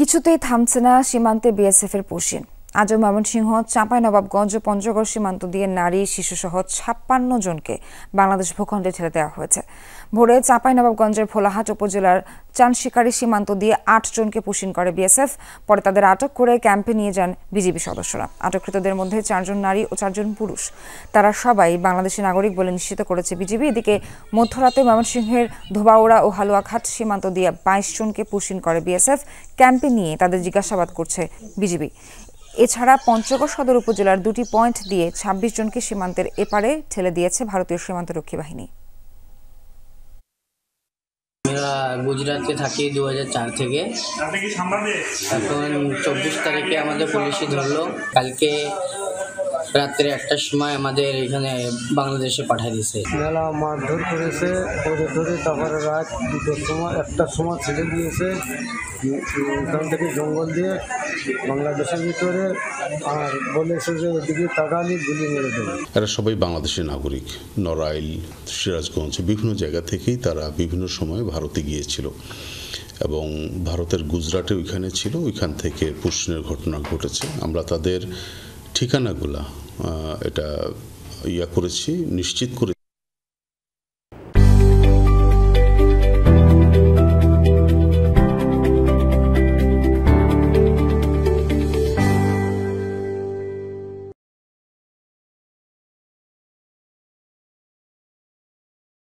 কিছুতেই থামছে না সীমান্তে বিএসএফ এর পুশিন। আজও ময়মনসিংহ, চাঁপাইনবাবগঞ্জ ও পঞ্চগড় সীমান্ত দিয়ে নারী, শিশুসহ ৫৬ জনকে বাংলাদেশ ভূখণ্ডে ছেড়ে দেওয়া হয়েছে। ভোরে চাঁপাইনবাবগঞ্জের ভোলাহাট উপজেলার চানশিকারি সীমান্ত দিয়ে ৮ জনকে পুশিন করে বিএসএফ। পরে তাদের আটক করে ক্যাম্পে নিয়ে যান বিজিবি সদস্যরা। আটককৃতদের মধ্যে ৪ জন নারী ও ৪ জন পুরুষ। তারা সবাই বাংলাদেশি নাগরিক বলে নিশ্চিত করেছে বিজিবি। এদিকে মধ্যরাতে ময়মনসিংহের ধোবাউড়া ও হালুয়াঘাট সীমান্ত দিয়ে ২২ জনকে পুশিন করে বিএসএফ। ক্যাম্পে নিয়ে তাদের জিজ্ঞাসাবাদ করছে বিজিবি। এছাড়া পঞ্চগড় সদর উপজেলার ২টি পয়েন্ট দিয়ে ২৬ জনকে সীমান্তের এপারে ঠেলে দিয়েছে ভারতীয় সীমান্তরক্ষী বাহিনী। আমরা গুজরাটে থাকি ২০০৪ থেকে। এখন ২৪ তারিখে আমাদের পুলিশে ধরলো। কালকে রাত্রে ১টার সময় আমাদের এখানে বাংলাদেশে পাঠিয়ে দিয়েছে। মেলা মারধর করেছে, ধরে তারপরে রাত ২টোর সময় ১টার সময় ছেড়ে দিয়েছে ওখান থেকে জঙ্গল দিয়ে বাংলাদেশের ভিতরে, আর বলেছে যে ওদিকে তাকালি গুলি মেরে দেবে। এরা সবাই বাংলাদেশের নাগরিক। নড়াইল, সিরাজগঞ্জ বিভিন্ন জায়গা থেকেই তারা বিভিন্ন সময় ভারতে গিয়েছিল এবং ভারতের গুজরাটে ওইখানে ছিল। ওইখান থেকে পুশিনের ঘটনা ঘটেছে। আমরা তাদের ঠিকানাগুলা এটা করেছি, নিশ্চিত করে